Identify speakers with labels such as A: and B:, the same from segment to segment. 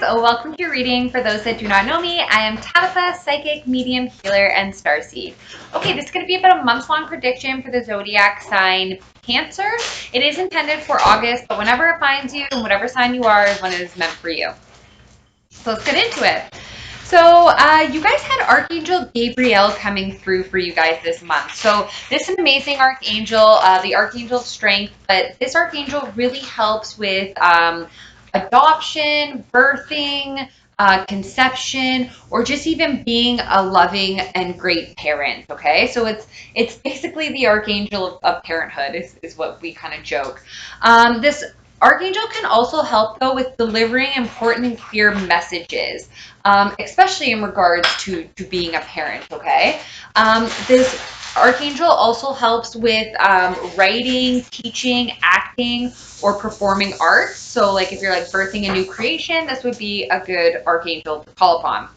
A: Welcome to your reading. For those that do not know me, I am Tabitha, psychic, medium, healer, and starseed. Okay, this is going to be about a month-long prediction for the zodiac sign Cancer. It is intended for August, but whenever it finds you, and whatever sign you are, is when it is meant for you. So let's get into it. So you guys had Archangel Gabriel coming through for you guys this month. So this is an amazing archangel, the Archangel of Strength, but this archangel really helps with adoption, birthing, conception, or just even being a loving and great parent. Okay, so it's basically the archangel of parenthood is what we kind of joke. This archangel can also help though with delivering important and clear messages, especially in regards to being a parent. Okay, this archangel also helps with writing, teaching, acting, or performing arts. So like if you're like birthing a new creation, this would be a good archangel to call upon.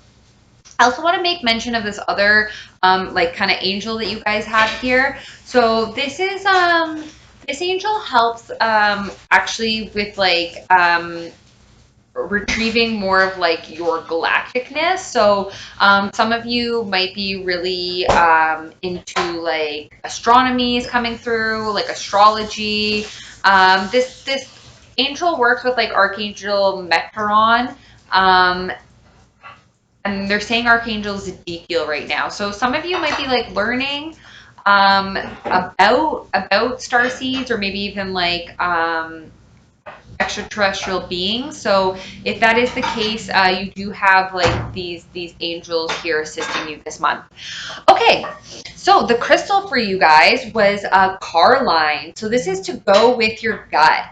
A: I also want to make mention of this other like kind of angel that you guys have here. So this angel helps actually with like retrieving more of like your galacticness. So some of you might be really into like astronomy is coming through, like astrology. This angel works with like Archangel Mecharon. And they're saying Archangel Ezekiel right now. So some of you might be like learning about star seeds, or maybe even like extraterrestrial beings. So if that is the case, you do have like these angels here assisting you this month. Okay, so the crystal for you guys was carline. So this is to go with your gut.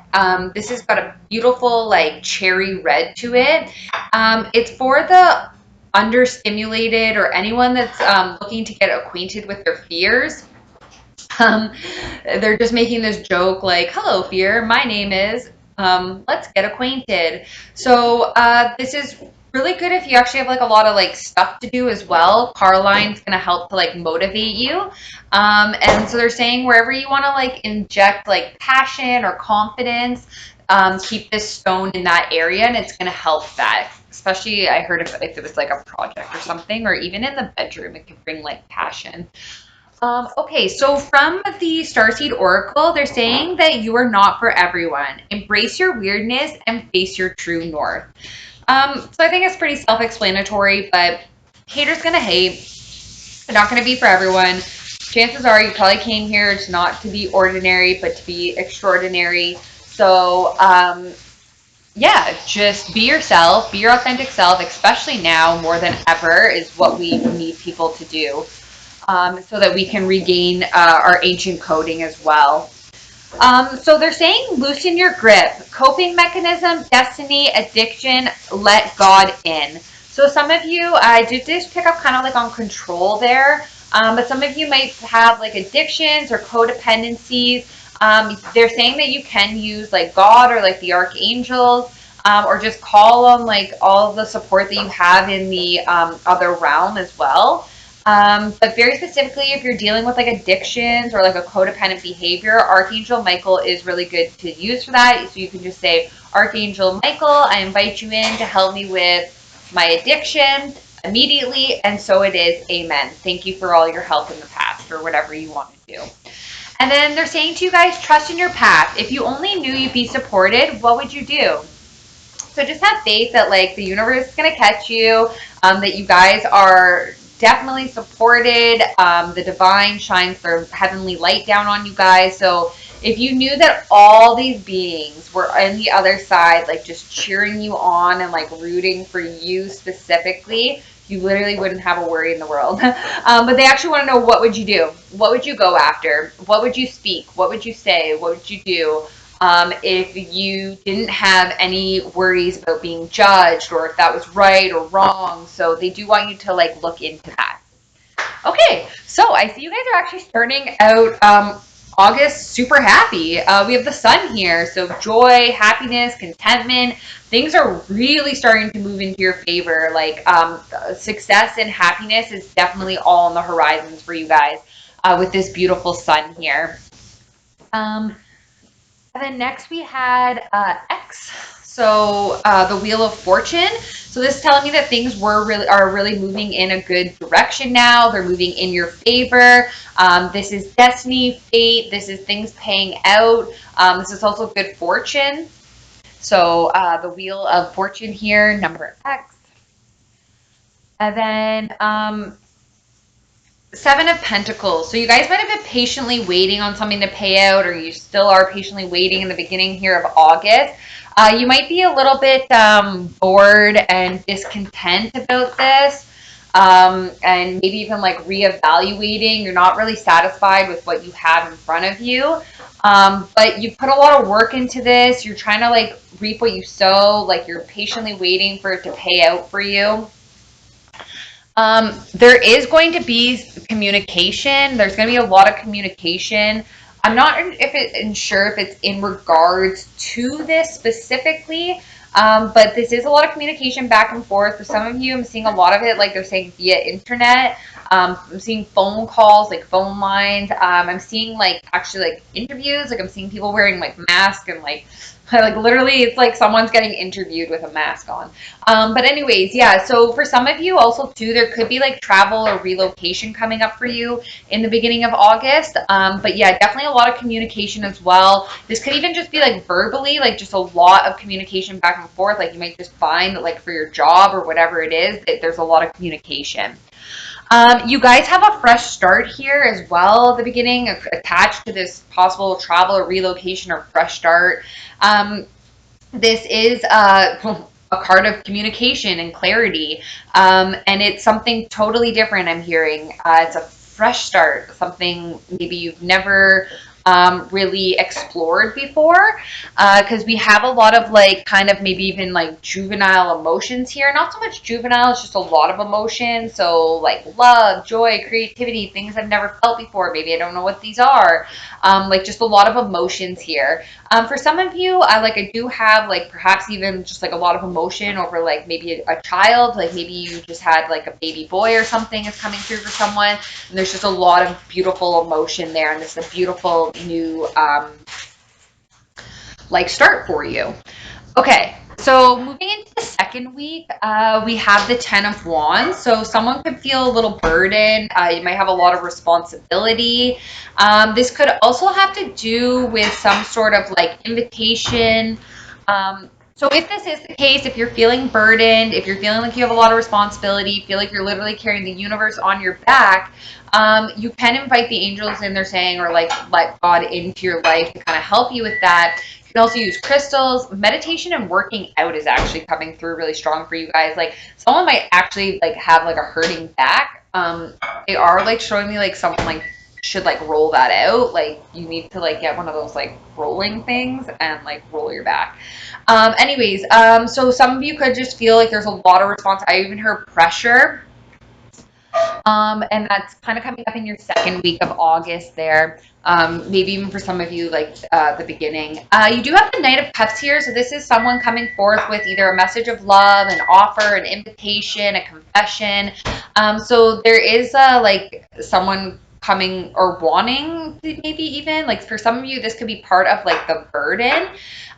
A: This has got a beautiful like cherry red to it. It's for the understimulated or anyone that's looking to get acquainted with their fears. Um, they're just making this joke like, hello, fear, my name is, let's get acquainted. So this is really good if you actually have like a lot of like stuff to do as well. Carline's going to help to like motivate you. And so they're saying wherever you want to like inject like passion or confidence, keep this stone in that area and it's going to help that. Especially I heard if it was like a project or something, or even in the bedroom, it can bring like passion. Okay, so from the Starseed Oracle, they're saying that you are not for everyone. Embrace your weirdness and face your true north. So I think it's pretty self-explanatory, but haters gonna hate. They're not gonna be for everyone. Chances are you probably came here to not to be ordinary, but to be extraordinary. So yeah, just be yourself, be your authentic self, especially now more than ever is what we need people to do. So that we can regain our ancient coding as well. So they're saying loosen your grip, coping mechanism, destiny, addiction, let God in. So some of you, I did just pick up kind of like on control there, but some of you might have like addictions or codependencies. They're saying that you can use like God or like the archangels, or just call on like all the support that you have in the other realm as well. But very specifically, if you're dealing with like addictions or like a codependent behavior, Archangel Michael is really good to use for that. So you can just say, Archangel Michael, I invite you in to help me with my addiction immediately. And so it is. Amen. Thank you for all your help in the past, or whatever you want to do. And then they're saying to you guys, trust in your path. If you only knew you'd be supported, what would you do? So just have faith that like the universe is going to catch you, that you guys are definitely supported. The divine shines their heavenly light down on you guys. So if you knew that all these beings were on the other side, like just cheering you on and like rooting for you specifically, you literally wouldn't have a worry in the world. But they actually want to know, what would you do? What would you go after? What would you speak? What would you say? What would you do? If you didn't have any worries about being judged, or if that was right or wrong. So they do want you to like look into that. Okay, so I see you guys are actually starting out August super happy. We have the sun here, so joy, happiness, contentment. Things are really starting to move into your favor. Like success and happiness is definitely all on the horizons for you guys with this beautiful sun here. And then next we had X. So the Wheel of Fortune. So this is telling me that things are really moving in a good direction now. They're moving in your favor. This is destiny, fate. This is things paying out. This is also good fortune. So the Wheel of Fortune here, number X. And then Seven of Pentacles. So you guys might have been patiently waiting on something to pay out, or you still are patiently waiting in the beginning here of August. You might be a little bit bored and discontent about this, and maybe even like reevaluating. You're not really satisfied with what you have in front of you, but you put a lot of work into this. You're trying to like reap what you sow. Like you're patiently waiting for it to pay out for you. There is going to be communication. There's going to be a lot of communication. I'm not sure if it's in regards to this specifically, but this is a lot of communication back and forth. For some of you, I'm seeing a lot of it, like they're saying via internet. I'm seeing phone calls, like phone lines. I'm seeing like actually like interviews. Like I'm seeing people wearing like masks and like literally it's like someone's getting interviewed with a mask on. But anyways, yeah, so for some of you also too, there could be like travel or relocation coming up for you in the beginning of August. But yeah, definitely a lot of communication as well. This could even just be like verbally, like just a lot of communication back and forth. Like you might just find that like for your job or whatever it is, that there's a lot of communication. You guys have a fresh start here as well at the beginning, attached to this possible travel or relocation or fresh start. This is a card of communication and clarity, and it's something totally different. I'm hearing it's a fresh start, something maybe you've never really explored before, because we have a lot of like kind of maybe even like juvenile emotions here. Not so much juvenile, it's just a lot of emotion. So like love, joy, creativity, things I've never felt before. Maybe I don't know what these are. Like just a lot of emotions here. For some of you, I do have like perhaps even just like a lot of emotion over like maybe a child, like maybe you just had like a baby boy or something is coming through for someone, and there's just a lot of beautiful emotion there, and this is a beautiful new like start for you. Okay, so moving into the second week, we have the Ten of Wands. So someone could feel a little burdened. You might have a lot of responsibility. This could also have to do with some sort of like invitation. So if this is the case, if you're feeling burdened, if you're feeling like you have a lot of responsibility, feel like you're literally carrying the universe on your back, you can invite the angels in, they're saying, or like let God into your life to kind of help you with that. You can also use crystals. Meditation and working out is actually coming through really strong for you guys. Like someone might actually like have like a hurting back. They are like showing me like something like should like roll that out. Like you need to like get one of those like rolling things and like roll your back. So some of you could just feel like there's a lot of response. I even heard pressure. And that's kind of coming up in your second week of August there. Maybe even for some of you, like the beginning. You do have the Knight of Cups here. So this is someone coming forth with either a message of love, an offer, an invitation, a confession. So there is like someone coming or wanting maybe even like for some of you this could be part of like the burden,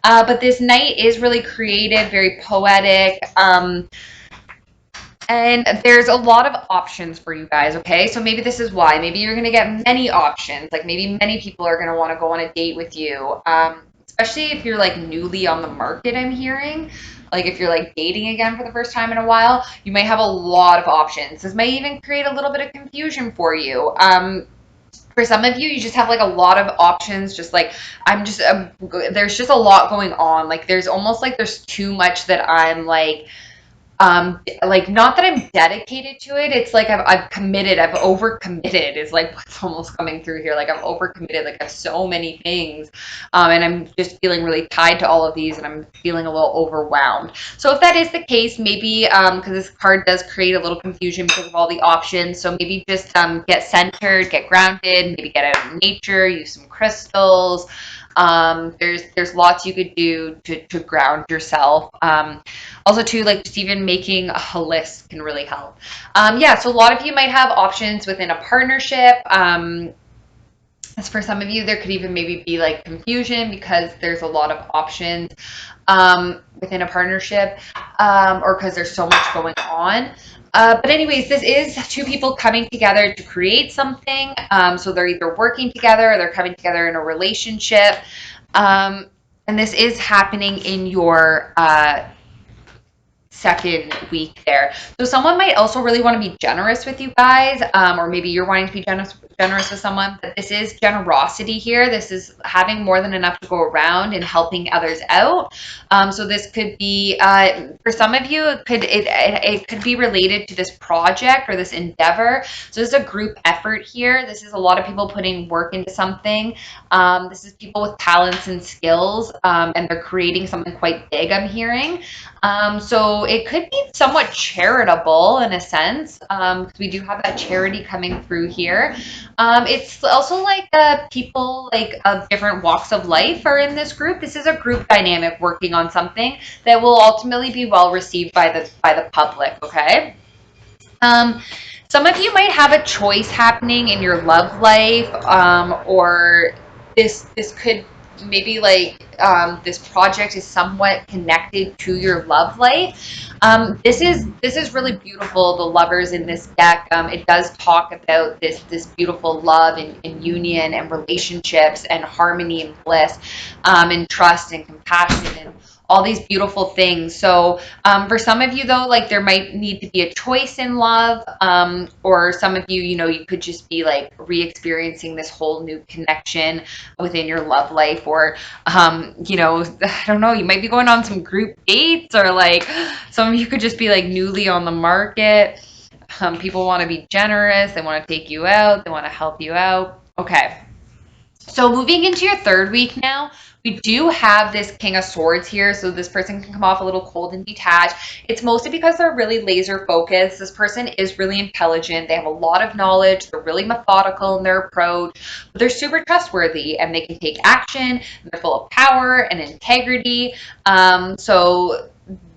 A: but this knight is really creative, very poetic, and there's a lot of options for you guys, okay? So maybe this is why. Maybe you're going to get many options. Like maybe many people are going to want to go on a date with you, especially if you're like newly on the market, I'm hearing. Like if you're like dating again for the first time in a while, you might have a lot of options. This may even create a little bit of confusion for you. For some of you, you just have like a lot of options. Just like there's just a lot going on. Like there's almost like there's too much that I'm like not that I'm dedicated to it. It's like I've committed. I've overcommitted is like what's almost coming through here. Like I've overcommitted. Like I have so many things, and I'm just feeling really tied to all of these, and I'm feeling a little overwhelmed. So if that is the case, maybe because this card does create a little confusion because of all the options. So maybe just get centered, get grounded, maybe get out in nature, use some crystals. There's lots you could do to ground yourself. Also, too, like just even making a list can really help. Yeah, so a lot of you might have options within a partnership. As for some of you, there could even maybe be like confusion because there's a lot of options within a partnership, or because there's so much going on. But anyways, this is two people coming together to create something. So they're either working together or they're coming together in a relationship. Um, and this is happening in your second week there. So someone might also really want to be generous with you guys, or maybe you're wanting to be generous with someone. But this is generosity here. This is having more than enough to go around and helping others out. So this could be for some of you, it could be related to this project or this endeavor. So this is a group effort here. This is a lot of people putting work into something. This is people with talents and skills, and they're creating something quite big, I'm hearing. So it could be somewhat charitable in a sense, because we do have that charity coming through here. It's also like people like of different walks of life are in this group. This is a group dynamic working on something that will ultimately be well received by the public. Okay. Um, some of you might have a choice happening in your love life, or this could maybe like this project is somewhat connected to your love life. This is really beautiful. The lovers in this deck, it does talk about this beautiful love and union and relationships and harmony and bliss, and trust and compassion and all these beautiful things. So for some of you, though, like there might need to be a choice in love, or some of you, you could just be like re-experiencing this whole new connection within your love life, or, I don't know, you might be going on some group dates, or like some of you could just be like newly on the market. People want to be generous, they want to take you out, they want to help you out. Okay. So moving into your third week now, we do have this King of Swords here. So this person can come off a little cold and detached. It's mostly because they're really laser focused. This person is really intelligent. They have a lot of knowledge. They're really methodical in their approach. But they're super trustworthy and they can take action. They're full of power and integrity. So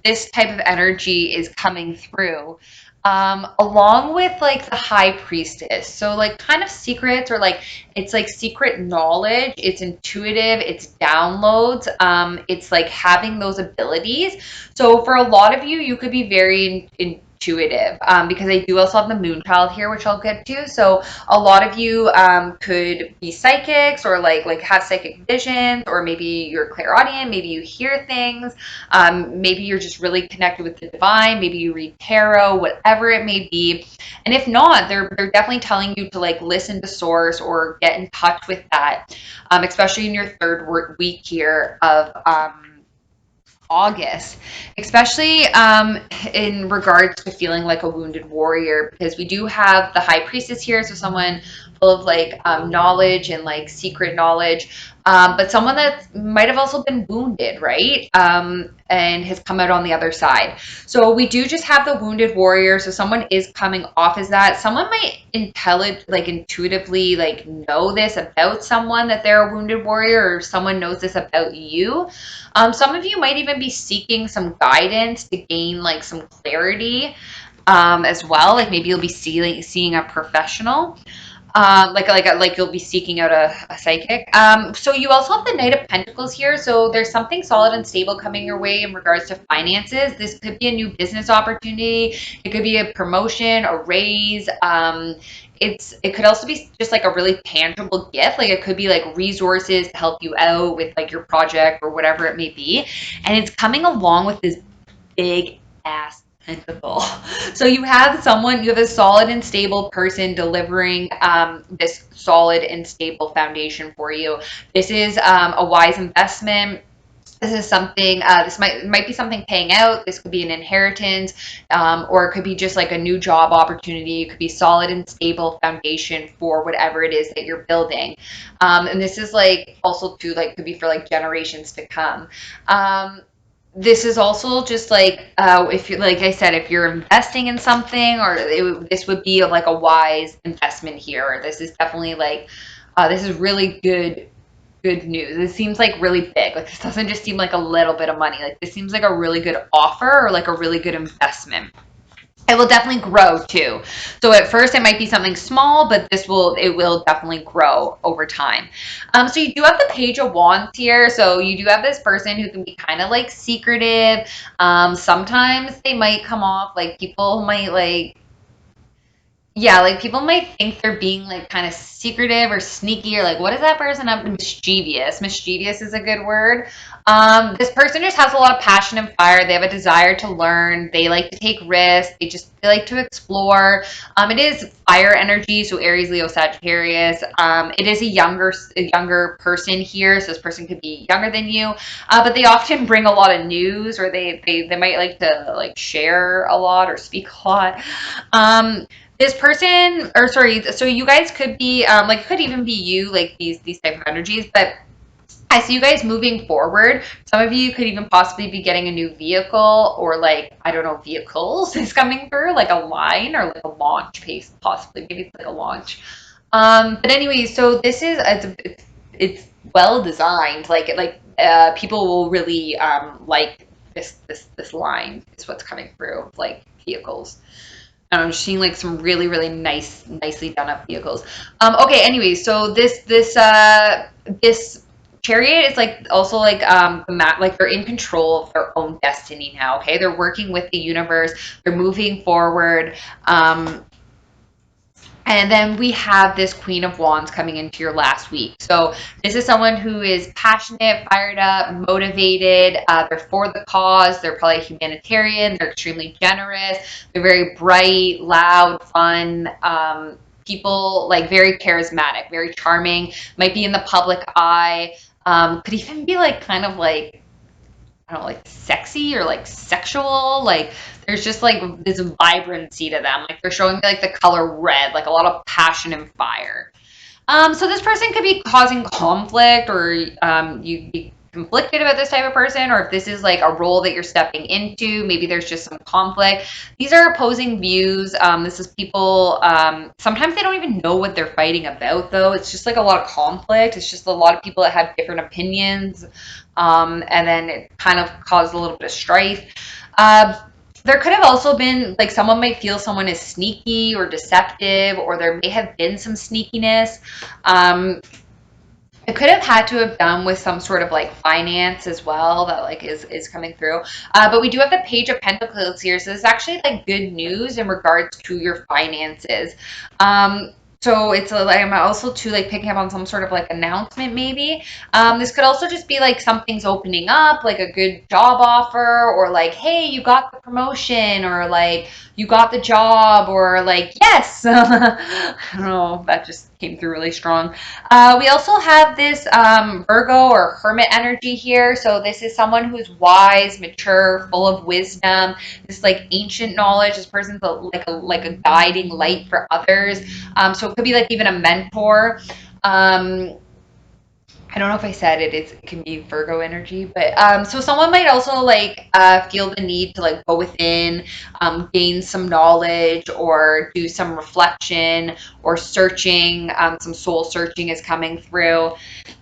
A: this type of energy is coming through, along with like the high priestess. So like kind of secrets, or like it's like secret knowledge. It's intuitive. It's downloads. It's like having those abilities. So for a lot of you, you could be very intuitive, because I do also have the moon child here, which I'll get to. So a lot of you could be psychics, or like have psychic visions, or maybe you're clairaudient. Maybe you hear things. Maybe you're just really connected with the divine. Maybe you read tarot, whatever it may be. And if not, they're definitely telling you to like listen to source or get in touch with that, especially in your third week here of August, especially in regards to feeling like a wounded warrior, because we do have the high priestess here, so someone full of like knowledge and like secret knowledge, but someone that might have also been wounded, right? And has come out on the other side. So we do just have the wounded warrior. So someone is coming off as that. Someone might intuitively like know this about someone, that they're a wounded warrior, or someone knows this about you. Some of you might even be seeking some guidance to gain like some clarity, as well. Like maybe you'll be seeing a professional, like you'll be seeking out a psychic. So you also have the Knight of Pentacles here. So there's something solid and stable coming your way in regards to finances. This could be a new business opportunity. It could be a promotion, a raise. It could also be just like a really tangible gift. Like it could be like resources to help you out with like your project or whatever it may be. And it's coming along with this big ass pentacle. So you have a solid and stable person delivering this solid and stable foundation for you. This is a wise investment. This is something. This might be something paying out. This could be an inheritance, or it could be just like a new job opportunity. It could be solid and stable foundation for whatever it is that you're building. And this is like also too like could be for like generations to come. This is also just like if you like I said, if you're investing in something, or this would be like a wise investment here. This is definitely like this is really good news. It seems like really big. Like this doesn't just seem like a little bit of money. Like this seems like a really good offer, or like a really good investment. It will definitely grow too. So at first it might be something small, but it will definitely grow over time. So you do have the Page of Wands here. So you do have this person who can be kind of like secretive. Sometimes they might come off like people might like, yeah, like people might think they're being like kind of secretive or sneaky or like, what is that person up to? Mischievous. Mischievous is a good word. This person just has a lot of passion and fire. They have a desire to learn. They like to take risks. They like to explore. It is fire energy, so Aries, Leo, Sagittarius. It is a younger person here, so this person could be younger than you, but they often bring a lot of news, or they might like to like share a lot or speak a lot. This person, or sorry, so you guys could be like, it could even be you, like these type of energies, but I see you guys moving forward. Some of you could even possibly be getting a new vehicle, or like, I don't know, vehicles is coming through, like a line or like a launch pace, possibly. Maybe it's like a launch. But anyway, so this is it's well designed. People will really like this line is what's coming through, like vehicles. I'm seeing like some really, really nicely done up vehicles. Okay, anyway, so this chariot is like also like like they're in control of their own destiny now. Okay, they're working with the universe. They're moving forward. And then we have this Queen of Wands coming into your last week. So this is someone who is passionate, fired up, motivated. They're for the cause. They're probably humanitarian. They're extremely generous. They're very bright, loud, fun. People like very charismatic, very charming. Might be in the public eye. Could even be like kind of like, I don't know, like sexy or like sexual. Like there's just like this vibrancy to them. Like they're showing me like the color red, like a lot of passion and fire. So this person could be causing conflict, or you be conflicted about this type of person, or if this is like a role that you're stepping into, maybe there's just some conflict. These are opposing views. This is people, sometimes they don't even know what they're fighting about, though. It's just like a lot of conflict. It's just a lot of people that have different opinions, and then it kind of caused a little bit of strife. Uh, there could have also been like someone might feel someone is sneaky or deceptive, or there may have been some sneakiness. Um, it could have had to have done with some sort of like finance as well that like is coming through. But we do have the Page of Pentacles here, so this is actually like good news in regards to your finances. So it's like, I'm also too like picking up on some sort of like announcement maybe. This could also just be like something's opening up, like a good job offer, or like, hey, you got the promotion, or like you got the job, or like, yes. I don't know, that just came through really strong. We also have this Virgo or Hermit energy here. So this is someone who's wise, mature, full of wisdom. This like ancient knowledge. This person's like a guiding light for others. So it could be like even a mentor. Um, I don't know if I said it can be Virgo energy, but so someone might also like feel the need to like go within, gain some knowledge, or do some reflection or searching. Some soul searching is coming through.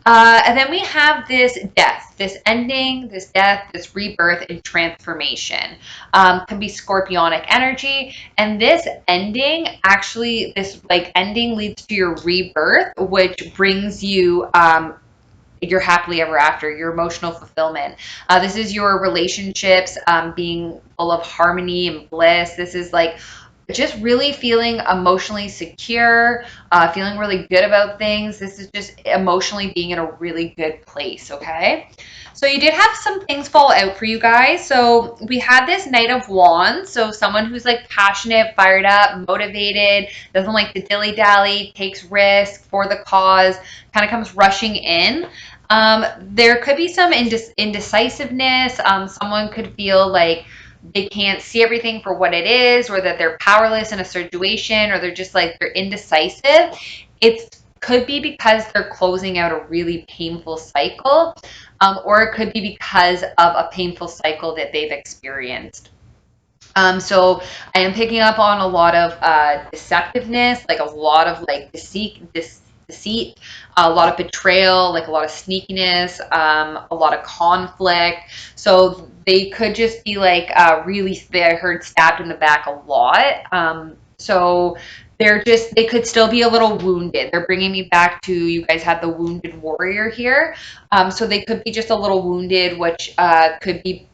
A: And then we have this death, this ending, this death, this rebirth and transformation. Can be scorpionic energy. And this ending, actually, this like ending leads to your rebirth, which brings you your happily ever after, your emotional fulfillment. This is your relationships being full of harmony and bliss. This is like just really feeling emotionally secure, feeling really good about things. This is just emotionally being in a really good place, okay? So you did have some things fall out for you guys. So we had this Knight of Wands. So someone who's like passionate, fired up, motivated, doesn't like to dilly-dally, takes risks for the cause, kind of comes rushing in. There could be some indecisiveness. Someone could feel like they can't see everything for what it is, or that they're powerless in a situation, or they're just like they're indecisive. It could be because they're closing out a really painful cycle, or it could be because of a painful cycle that they've experienced. So I am picking up on a lot of deceptiveness, like a lot of like deceit, a lot of betrayal, like a lot of sneakiness, a lot of conflict. So they could just be like really, I heard stabbed in the back a lot. So they could still be a little wounded. They're bringing me back to, you guys had the wounded warrior here. So they could be just a little wounded, which could be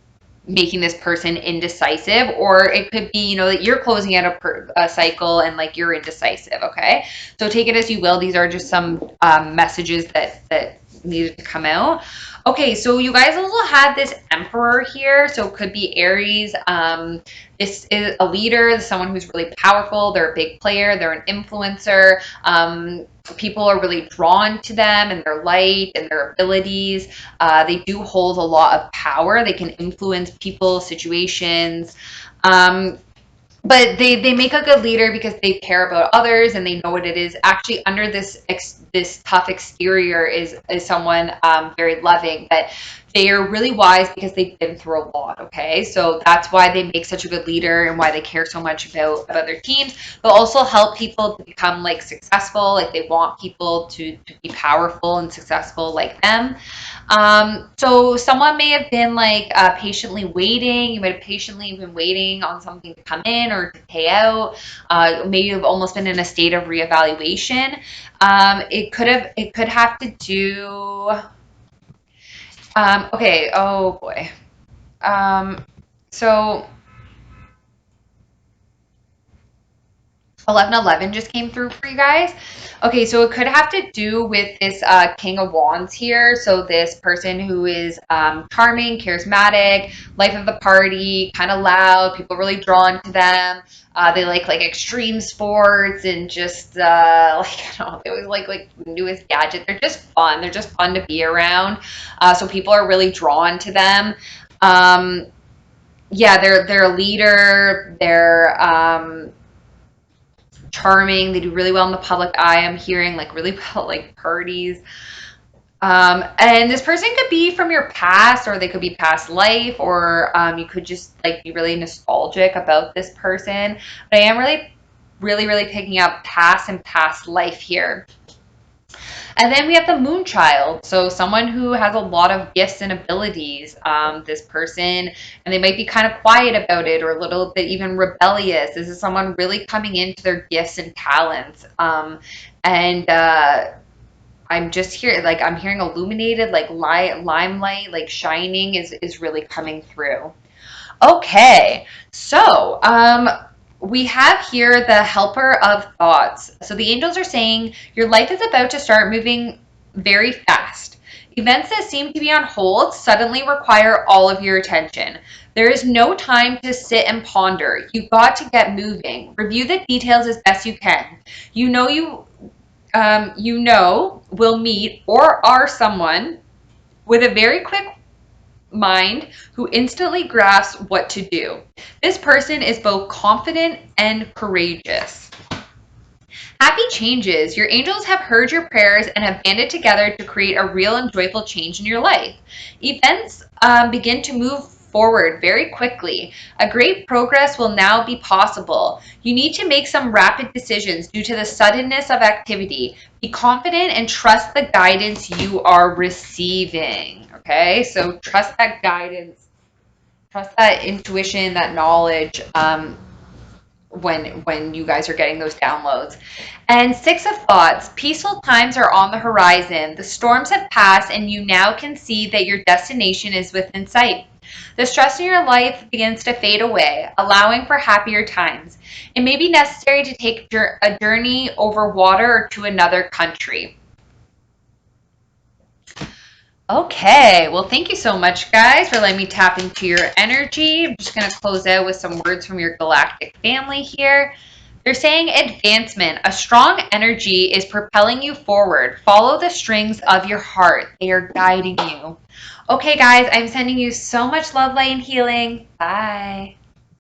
A: making this person indecisive, or it could be, you know, that you're closing out a cycle and like you're indecisive. Okay, so take it as you will. These are just some messages that needed to come out. Okay, so you guys also had this emperor here, so it could be Aries. This is a leader, someone who's really powerful. They're a big player, they're an influencer. People are really drawn to them and their light and their abilities. They do hold a lot of power. They can influence people, situations. But they make a good leader because they care about others and they know what it is. Actually, under this tough exterior is someone very loving, but they are really wise because they've been through a lot. Okay, so that's why they make such a good leader and why they care so much about their teams, but also help people to become like successful. Like they want people to be powerful and successful like them. So someone may have been like patiently waiting. You might have patiently been waiting on something to come in or to pay out. Maybe you've almost been in a state of reevaluation. It could have to do. Okay. Oh boy. So 1111 just came through for you guys. Okay, so it could have to do with this King of Wands here. So this person who is charming, charismatic, life of the party, kind of loud, people really drawn to them. They like extreme sports and just like, I don't know, they always like newest gadget. They're just fun. They're just fun to be around. So people are really drawn to them. Um, yeah, they're a leader. They're charming. They do really well in the public eye. I'm hearing like really well like parties. And this person could be from your past, or they could be past life, or you could just like be really nostalgic about this person. But I am really picking up past and past life here. And then we have the moon child. So someone who has a lot of gifts and abilities. This person, and they might be kind of quiet about it or a little bit even rebellious. This is someone really coming into their gifts and talents. And I'm just here, like I'm hearing illuminated, like limelight, like shining is really coming through. Okay, so we have here the helper of thoughts. So the angels are saying your life is about to start moving very fast. Events that seem to be on hold suddenly require all of your attention. There is no time to sit and ponder. You've got to get moving. Review the details as best you can. You know will meet or are someone with a very quick mind who instantly grasps what to do. This person is both confident and courageous. Happy changes. Your angels have heard your prayers and have banded together to create a real and joyful change in your life. Events begin to move forward very quickly. A great progress will now be possible. You need to make some rapid decisions due to the suddenness of activity. Be confident and trust the guidance you are receiving. Okay, so trust that guidance, trust that intuition, that knowledge. When you guys are getting those downloads. And six of thoughts, peaceful times are on the horizon. The storms have passed and you now can see that your destination is within sight. The stress in your life begins to fade away, allowing for happier times. It may be necessary to take a journey over water or to another country. Okay, well, thank you so much, guys, for letting me tap into your energy. I'm just going to close out with some words from your galactic family here. They're saying advancement. A strong energy is propelling you forward. Follow the strings of your heart. They are guiding you. Okay, guys, I'm sending you so much love, light, and healing. Bye.